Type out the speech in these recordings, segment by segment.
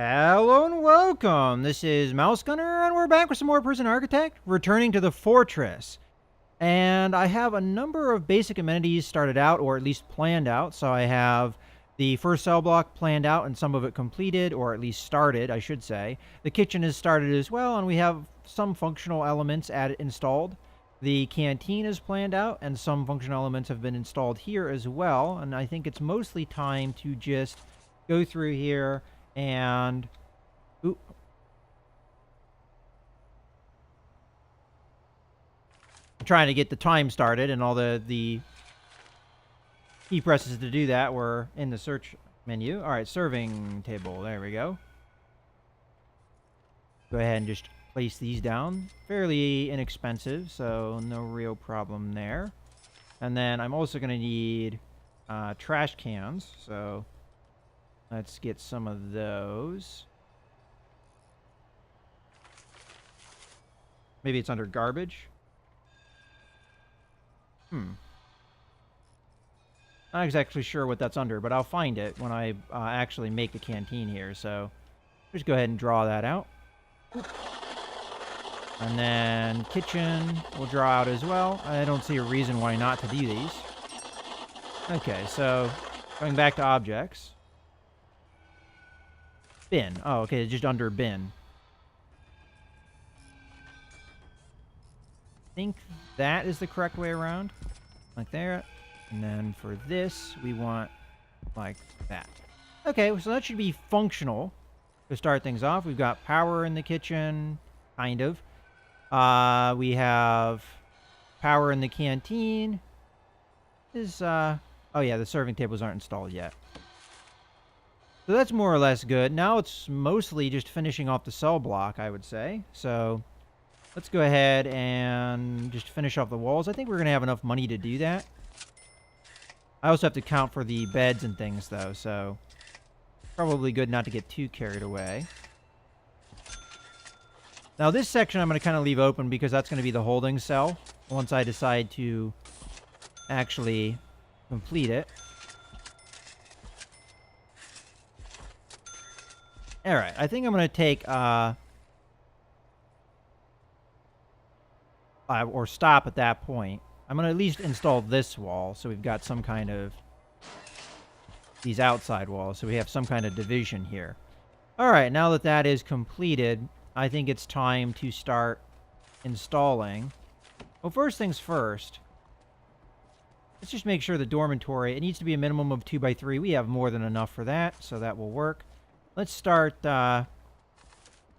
Hello and welcome. This is Mouse Gunner, and we're back with some more Prison Architect, returning to the fortress. And I have a number of basic amenities started out, or at least planned out. So I have the first cell block planned out, and some of it completed, or at least started, I should say. The kitchen is started as well, and we have some functional elements installed. The canteen is planned out, and some functional elements have been installed here as well. And I think it's mostly time to just go through here and oop, I'm trying to get the time started, and all the key presses to do that were in the search menu. All right, serving table. There we go. Go ahead and just place these down. Fairly inexpensive, so no real problem there. And then I'm also going to need trash cans, so let's get some of those. Maybe it's under garbage. Not exactly sure what that's under, but I'll find it when I actually make the canteen here. So just go ahead and draw that out. And then kitchen will draw out as well. I don't see a reason why not to do these. Okay, so going back to objects. Bin. Oh, okay, just under bin. I think that is the correct way around. Like there. And then for this, we want like that. Okay, so that should be functional to start things off. We've got power in the kitchen, kind of. We have power in the canteen. Oh yeah, the serving tables aren't installed yet. So that's more or less good. Now it's mostly just finishing off the cell block, I would say. So let's go ahead and just finish off the walls. I think we're going to have enough money to do that. I also have to count for the beds and things, though, so probably good not to get too carried away. Now, this section I'm going to kind of leave open because that's going to be the holding cell once I decide to actually complete it. All right, I think I'm going to take or stop at that point. I'm going to at least install this wall so we've got some kind of these outside walls, so we have some kind of division here. All right, now that that is completed, I think it's time to start installing. Well, first things first, let's just make sure the dormitory, it needs to be a minimum of 2x3. We have more than enough for that, so that will work. Let's start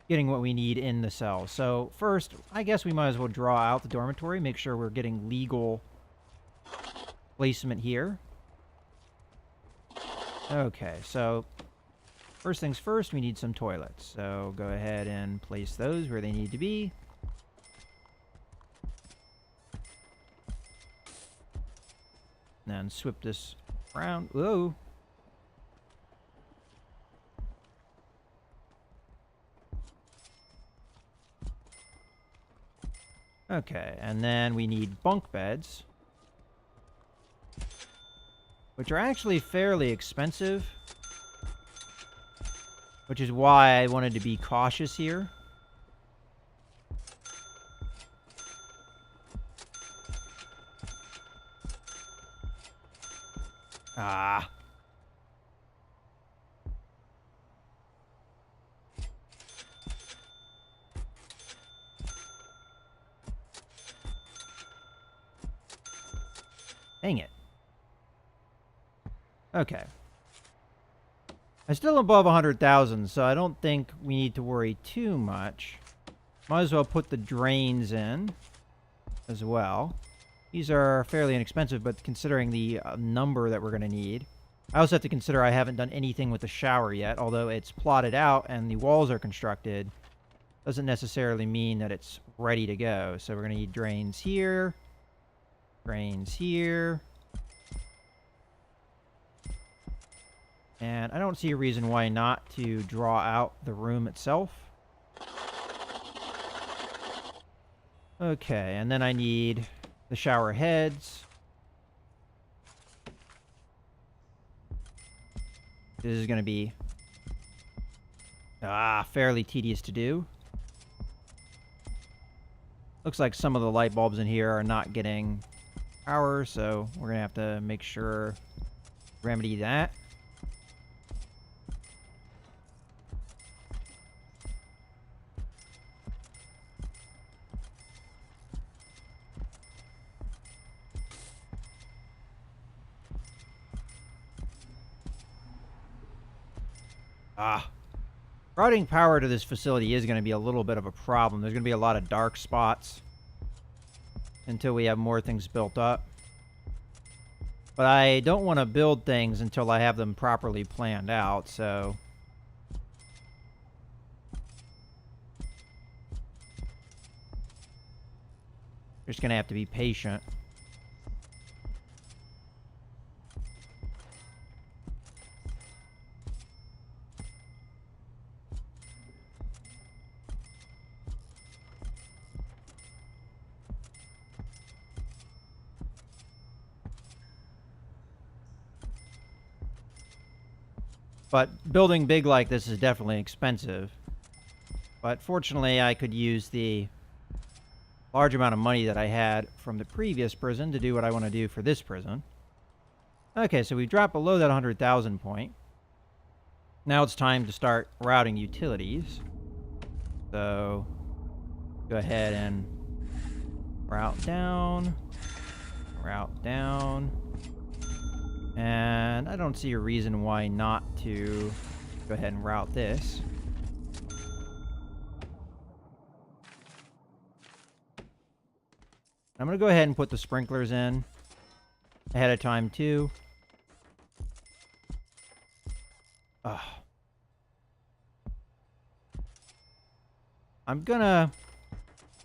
getting what we need in the cells. So first, I guess we might as well draw out the dormitory, make sure we're getting legal placement here. Okay, so first things first, we need some toilets. So go ahead and place those where they need to be. And then swip this around. Whoa. Okay, and then we need bunk beds, which are actually fairly expensive, which is why I wanted to be cautious here. Ah. Dang it. Okay. I'm still above 100,000, so I don't think we need to worry too much. Might as well put the drains in as well. These are fairly inexpensive, but considering the number that we're going to need. I also have to consider I haven't done anything with the shower yet, although it's plotted out and the walls are constructed. Doesn't necessarily mean that it's ready to go. So we're going to need drains here. Drains here. And I don't see a reason why not to draw out the room itself. Okay, and then I need the shower heads. This is going to be Fairly tedious to do. Looks like some of the light bulbs in here are not getting power, so we're going to have to make sure remedy that. Routing power to this facility is going to be a little bit of a problem. There's going to be a lot of dark spots until we have more things built up. But I don't want to build things until I have them properly planned out, so... just going to have to be patient. But building big like this is definitely expensive. But fortunately, I could use the large amount of money that I had from the previous prison to do what I want to do for this prison. Okay, so we dropped below that 100,000 point. Now it's time to start routing utilities. So go ahead and route down. And I don't see a reason why not to go ahead and route this. I'm going to go ahead and put the sprinklers in ahead of time too. I'm going to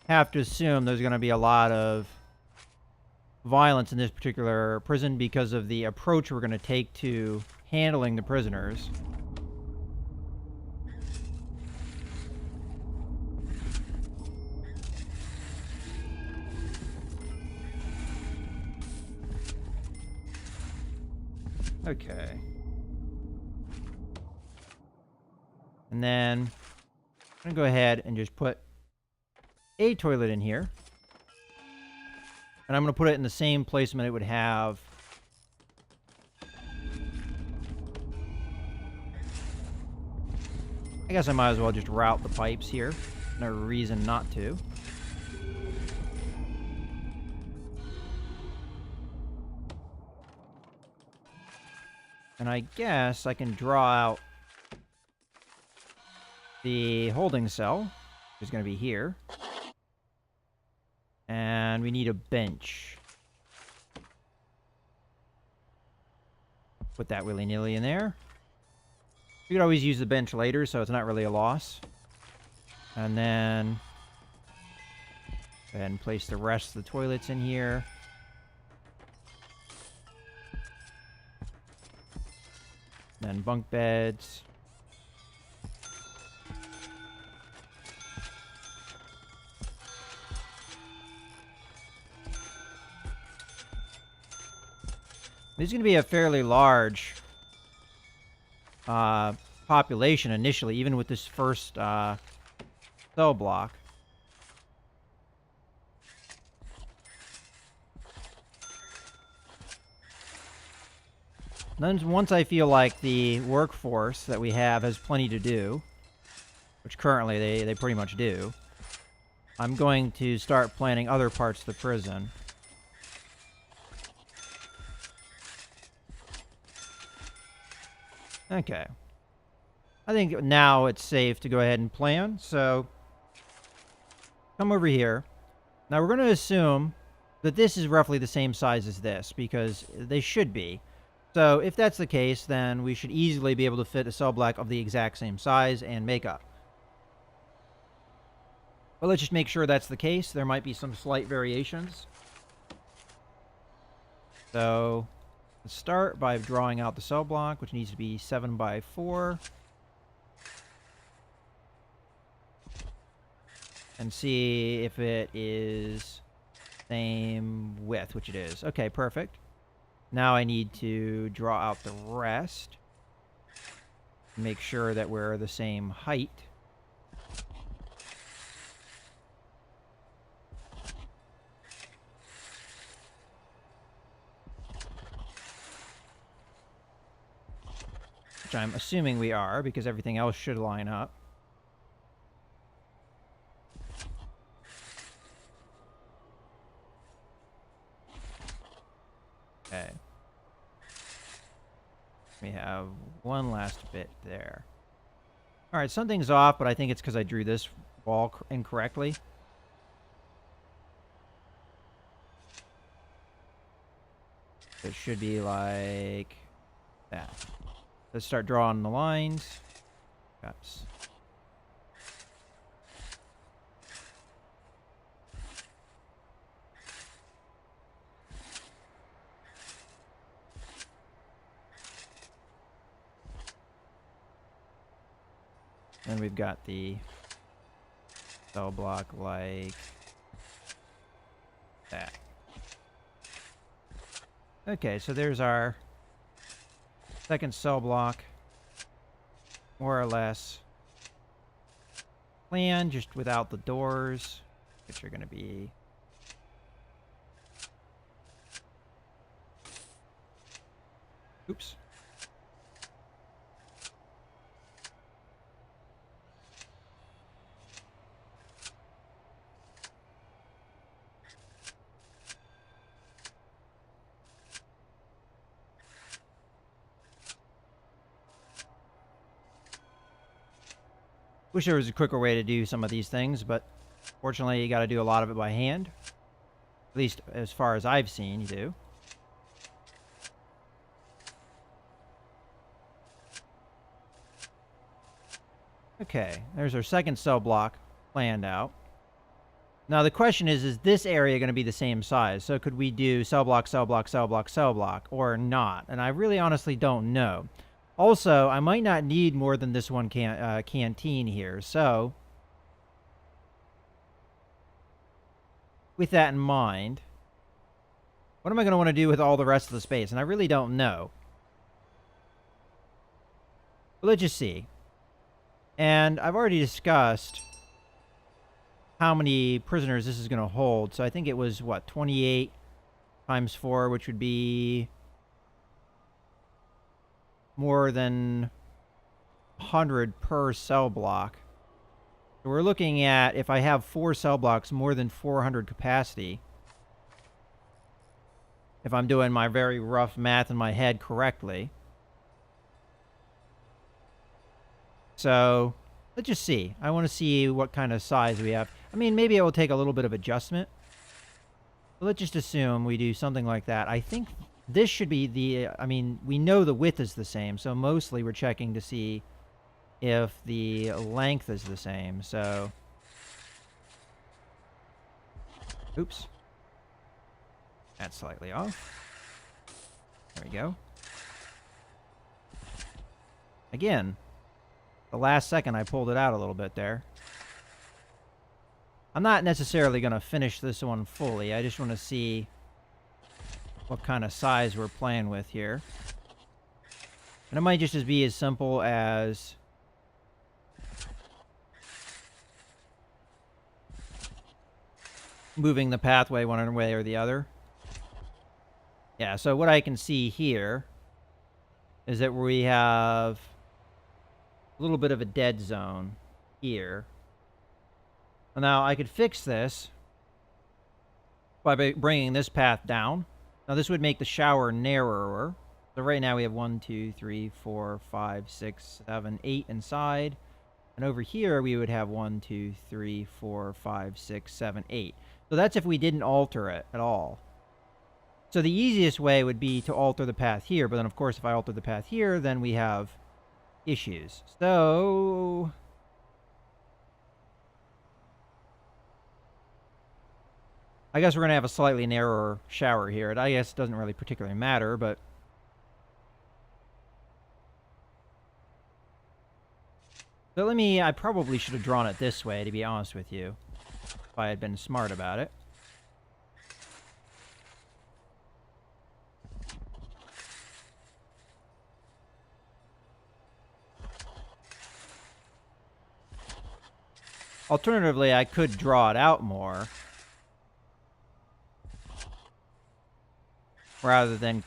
have to assume there's going to be a lot of violence in this particular prison because of the approach we're going to take to handling the prisoners. Okay. And then I'm going to go ahead and just put a toilet in here. And I'm going to put it in the same placement it would have. I guess I might as well just route the pipes here. No reason not to. And I guess I can draw out the holding cell, which is going to be here. And we need a bench. Put that willy-nilly in there. We could always use the bench later, so it's not really a loss. And then go ahead and place the rest of the toilets in here. Then bunk beds. This is going to be a fairly large population initially, even with this first cell block. Then once I feel like the workforce that we have has plenty to do, which currently they pretty much do, I'm going to start planning other parts of the prison. Okay. I think now it's safe to go ahead and plan, so come over here. Now we're going to assume that this is roughly the same size as this, because they should be. So if that's the case, then we should easily be able to fit a cell block of the exact same size and makeup. But let's just make sure that's the case. There might be some slight variations. So let's start by drawing out the cell block, which needs to be 7 by 4. And see if it is same width, which it is. Okay, perfect. Now I need to draw out the rest. Make sure that we're the same height. Which I'm assuming we are, because everything else should line up. Okay. We have one last bit there. All right, something's off, but I think it's because I drew this wall incorrectly. It should be like that. Let's start drawing the lines. Oops. Then we've got the cell block like that. Okay, so there's our second cell block, more or less planned, just without the doors, which are going to be oops. Wish there was a quicker way to do some of these things, but fortunately you got to do a lot of it by hand. At least as far as I've seen, you do. Okay, there's our second cell block planned out. Now the question is this area going to be the same size? So could we do cell block, cell block, cell block, cell block, or not? And I really honestly don't know. Also, I might not need more than this one canteen here, so with that in mind, what am I going to want to do with all the rest of the space? And I really don't know. But let's just see. And I've already discussed how many prisoners this is going to hold. So I think it was, what, 28 times 4, which would be more than 100 per cell block. So we're looking at, if I have 4 cell blocks, more than 400 capacity. If I'm doing my very rough math in my head correctly. So let's just see. I want to see what kind of size we have. I mean, maybe it will take a little bit of adjustment. But let's just assume we do something like that. I think this should be the, I mean, we know the width is the same, so mostly we're checking to see if the length is the same. So, oops. That's slightly off. There we go. Again, the last second I pulled it out a little bit there. I'm not necessarily going to finish this one fully. I just want to see what kind of size we're playing with here. And it might just be as simple as moving the pathway one way or the other. Yeah, so what I can see here is that we have a little bit of a dead zone here. Now, I could fix this by bringing this path down. Now, this would make the shower narrower. So right now we have 1, 2, 3, 4, 5, 6, 7, 8 inside. And over here we would have 1, 2, 3, 4, 5, 6, 7, 8. So that's if we didn't alter it at all. So the easiest way would be to alter the path here. But then, of course, if I alter the path here, then we have issues. So I guess we're going to have a slightly narrower shower here. I guess it doesn't really particularly matter, but so I probably should have drawn it this way, to be honest with you, if I had been smart about it. Alternatively, I could draw it out more rather than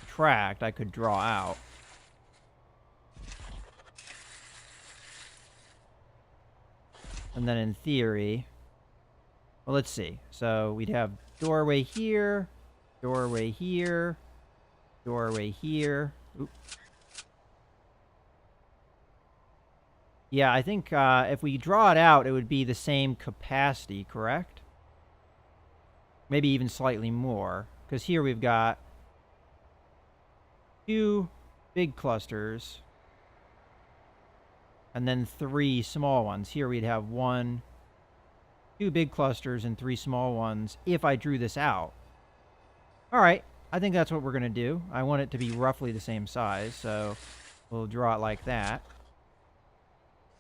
contract. I could draw out. And then in theory, well, let's see. So we'd have doorway here, doorway here, doorway here. Oop. Yeah, I think if we draw it out, it would be the same capacity, correct? Maybe even slightly more. Because here we've got 2 big clusters. And then 3 small ones. Here we'd have 2 big clusters and 3 small ones if I drew this out. All right, I think that's what we're going to do. I want it to be roughly the same size, so we'll draw it like that.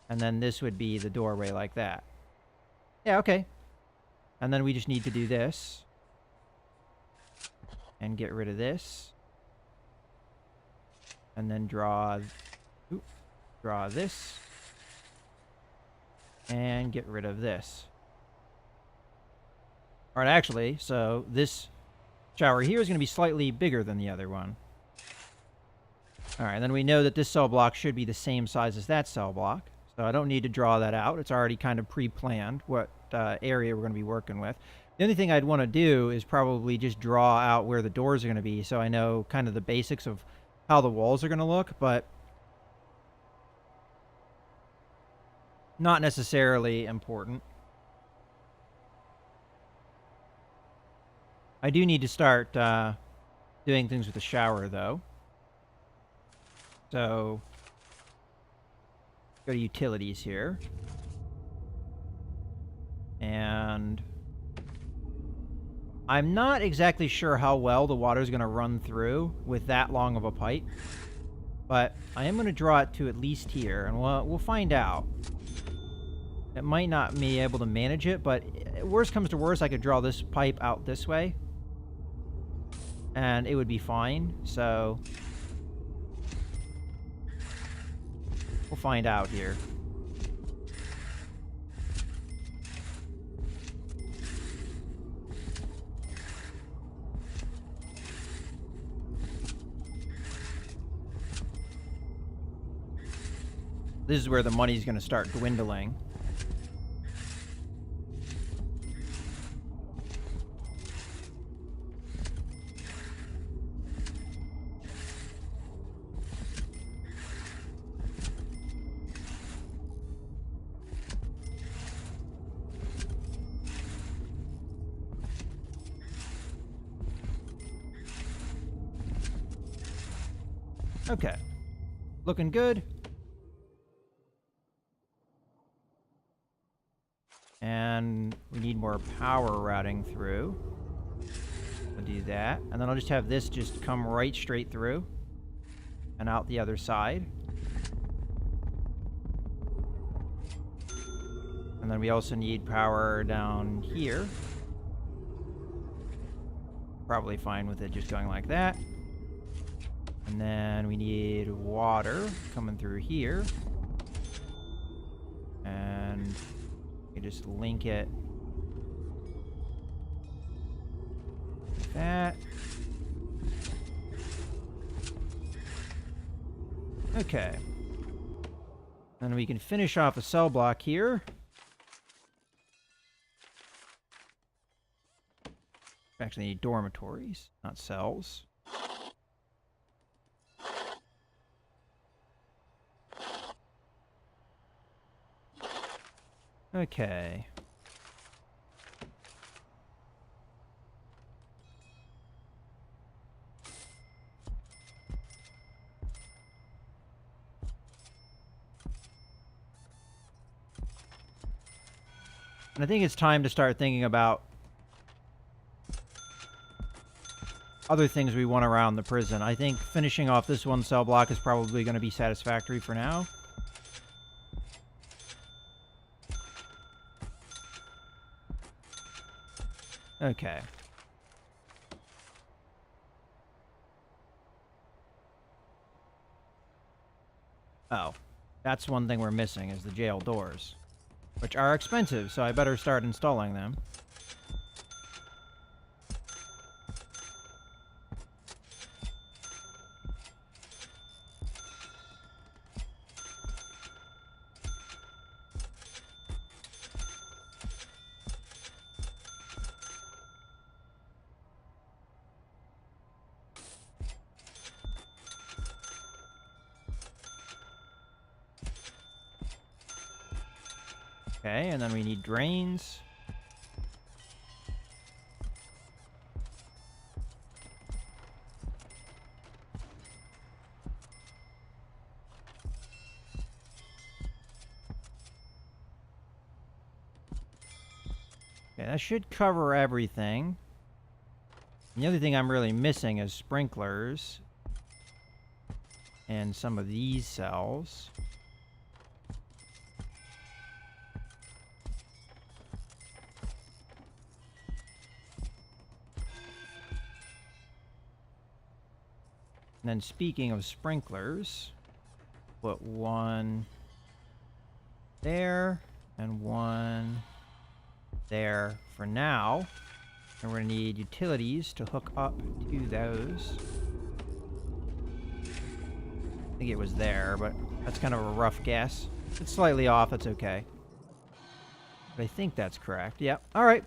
And then this would be the doorway like that. Yeah, okay. And then we just need to do this. And get rid of this. And then draw this. And get rid of this. All right, actually, so this shower here is going to be slightly bigger than the other one. All right, and then we know that this cell block should be the same size as that cell block. So I don't need to draw that out. It's already kind of pre-planned what area we're going to be working with. The only thing I'd want to do is probably just draw out where the doors are going to be so I know kind of the basics of how the walls are going to look, but not necessarily important. I do need to start doing things with the shower, though. So go to utilities here. And I'm not exactly sure how well the water is going to run through with that long of a pipe. But I am going to draw it to at least here, and we'll find out. It might not be able to manage it, but worst comes to worst, I could draw this pipe out this way. And it would be fine, so we'll find out here. This is where the money's going to start dwindling. Okay. Looking good. And we need more power routing through. We'll do that. And then I'll just have this just come right straight through. And out the other side. And then we also need power down here. Probably fine with it just going like that. And then we need water coming through here. And we just link it like that. Okay. Then we can finish off a cell block here. We actually need dormitories, not cells. Okay. And I think it's time to start thinking about other things we want around the prison. I think finishing off this one cell block is probably going to be satisfactory for now. Okay. Oh. That's one thing we're missing, is the jail doors, which are expensive, so I better start installing them. Okay, and then we need drains. Okay, that should cover everything. And the other thing I'm really missing is sprinklers. And some of these cells. And then speaking of sprinklers, put one there and one there for now. And we're going to need utilities to hook up to those. I think it was there, but that's kind of a rough guess. If it's slightly off, that's okay. But I think that's correct. Yep. All right.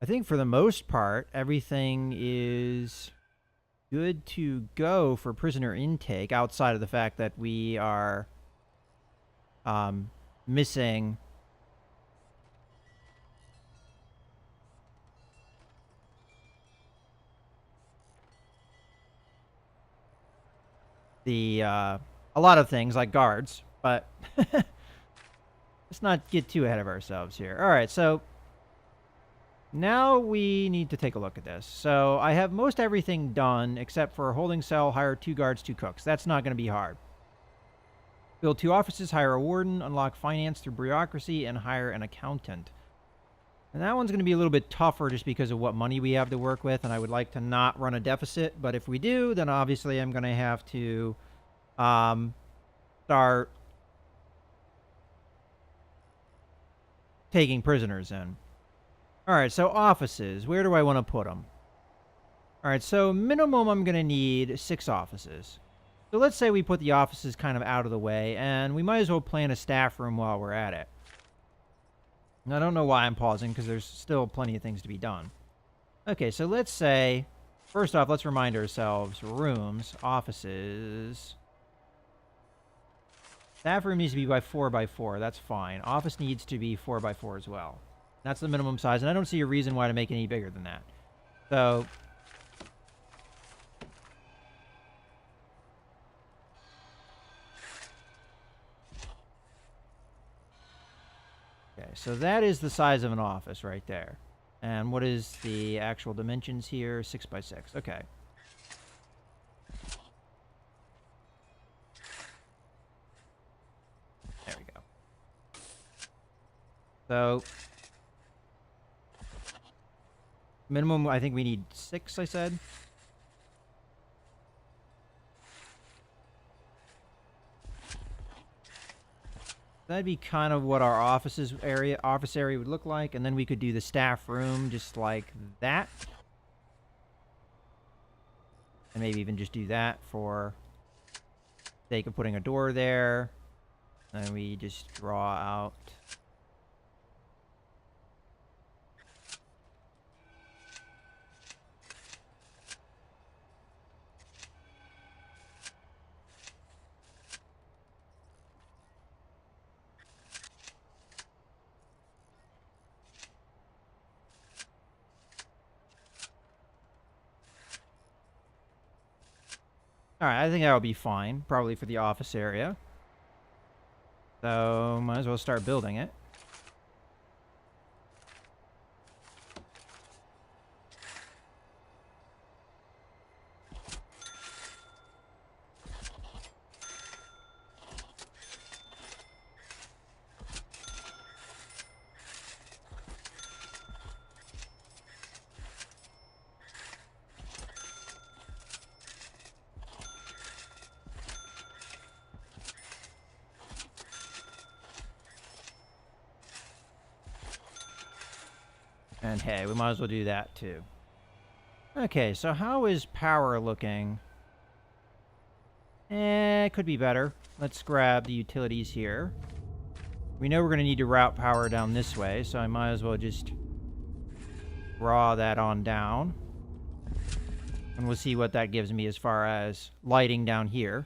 I think for the most part, everything is good to go for prisoner intake, outside of the fact that we are missing a lot of things like guards, but let's not get too ahead of ourselves here. All right, so now we need to take a look at this. So I have most everything done except for holding cell, hire 2 guards, 2 cooks. That's not going to be hard. Build 2 offices, hire a warden, unlock finance through bureaucracy, and hire an accountant. And that one's going to be a little bit tougher just because of what money we have to work with, and I would like to not run a deficit. But if we do, then obviously I'm going to have to start taking prisoners in. All right, so offices. Where do I want to put them? All right, so minimum I'm going to need 6 offices. So let's say we put the offices kind of out of the way, and we might as well plan a staff room while we're at it. And I don't know why I'm pausing, because there's still plenty of things to be done. Okay, so let's say, first off, let's remind ourselves, rooms, offices. Staff room needs to be by 4 by 4. That's fine. Office needs to be 4 by 4 as well. That's the minimum size, and I don't see a reason why to make it any bigger than that. So okay, so that is the size of an office right there. And what is the actual dimensions here? 6 by 6. Okay. There we go. So minimum, I think we need 6, I said. That'd be kind of what our office area would look like, and then we could do the staff room just like that. And maybe even just do that for sake of putting a door there. And we just draw out Alright, I think that'll be fine, probably for the office area. So, might as well start building it. And hey, we might as well do that too. Okay, so how is power looking? It could be better. Let's grab the utilities here. We know we're going to need to route power down this way, so I might as well just draw that on down. And we'll see what that gives me as far as lighting down here.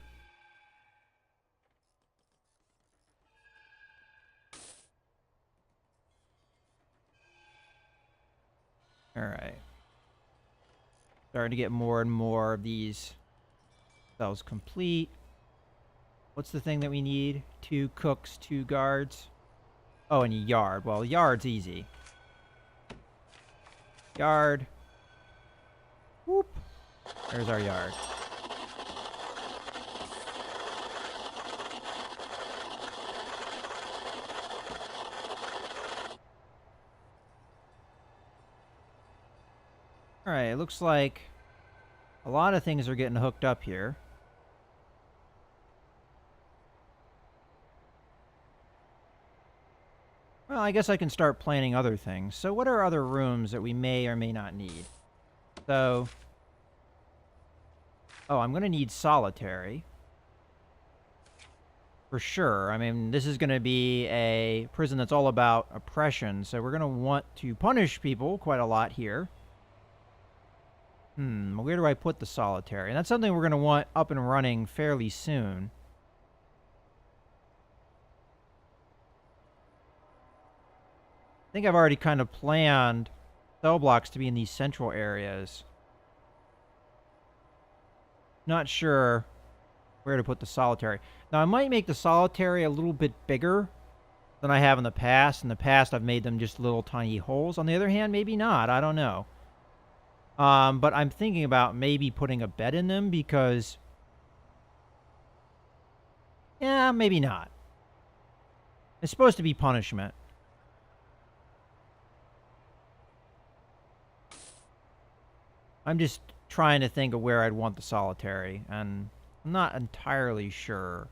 Alright. Starting to get more and more of these cells complete. What's the thing that we need? 2 cooks, 2 guards. Oh, and a yard. Well, yard's easy. Yard. Whoop. There's our yard. Alright, it looks like a lot of things are getting hooked up here. Well, I guess I can start planning other things. So what are other rooms that we may or may not need? So... oh, I'm going to need solitary. For sure. I mean, this is going to be a prison that's all about oppression, so we're going to want to punish people quite a lot here. Where do I put the solitary? And that's something we're going to want up and running fairly soon. I think I've already kind of planned cell blocks to be in these central areas. Not sure where to put the solitary. Now, I might make the solitary a little bit bigger than I have in the past. In the past, I've made them just little tiny holes. On the other hand, maybe not. I don't know. But I'm thinking about maybe putting a bed in them because... yeah, maybe not. It's supposed to be punishment. I'm just trying to think of where I'd want the solitary, and I'm not entirely sure.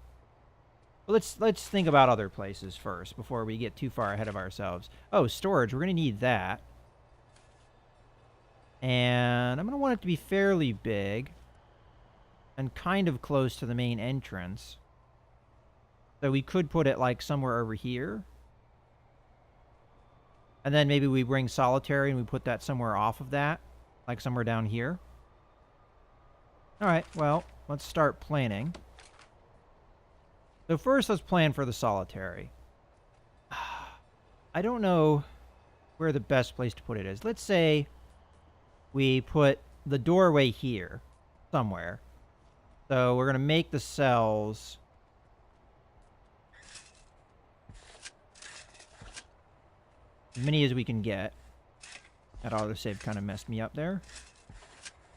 But let's think about other places first before we get too far ahead of ourselves. Oh, storage. We're going to need that. And I'm going to want it to be fairly big and kind of close to the main entrance. So we could put it like somewhere over here. And then maybe we bring solitary and we put that somewhere off of that. Like somewhere down here. Alright, well, let's start planning. So first, let's plan for the solitary. I don't know where the best place to put it is. Let's say we put the doorway here somewhere. So we're going to make the cells as many as we can get. That autosave kind of messed me up there.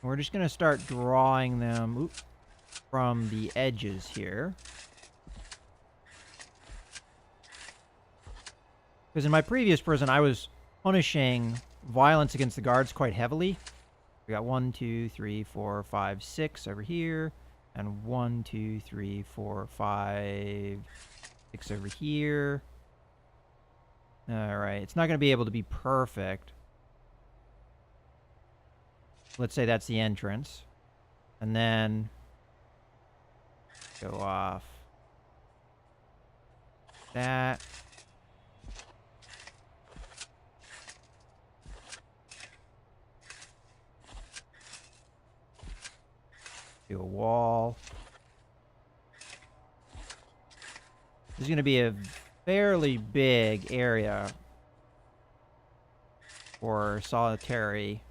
And we're just going to start drawing them from the edges here. Because in my previous prison, I was punishing violence against the guards quite heavily. We got 1, 2, 3, 4, 5, 6 over here. And 1, 2, 3, 4, 5, 6 over here. Alright, it's not going to be able to be perfect. Let's say that's the entrance. And then go off that. Do a wall. This is going to be a fairly big area for solitary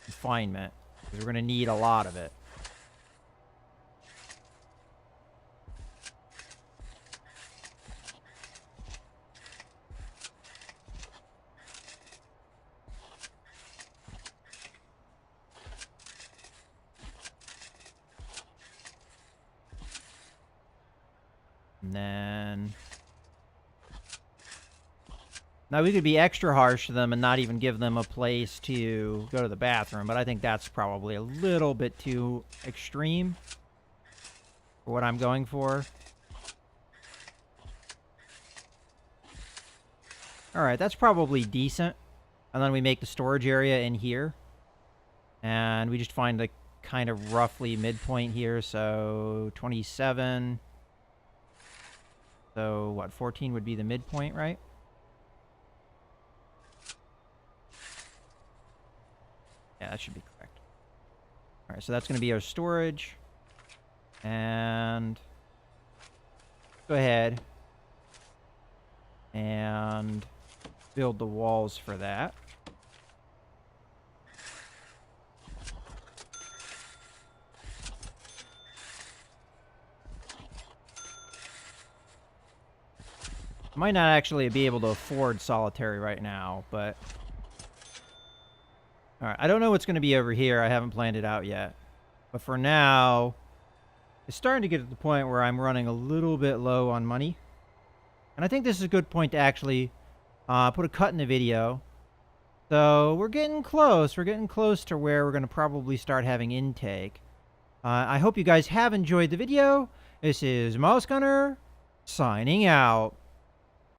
confinement, because we're going to need a lot of it. And then... now, we could be extra harsh to them and not even give them a place to go to the bathroom, but I think that's probably a little bit too extreme for what I'm going for. Alright, that's probably decent. And then we make the storage area in here. And we just find the kind of roughly midpoint here. So 27. So what, 14 would be the midpoint, right? Yeah, that should be correct. All right, so that's going to be our storage. And go ahead and build the walls for that. I might not actually be able to afford solitary right now, but... Alright, I don't know what's going to be over here. I haven't planned it out yet. But for now, it's starting to get to the point where I'm running a little bit low on money. And I think this is a good point to actually put a cut in the video. So we're getting close. We're getting close to where we're going to probably start having intake. I hope you guys have enjoyed the video. This is Mouse Gunner, signing out.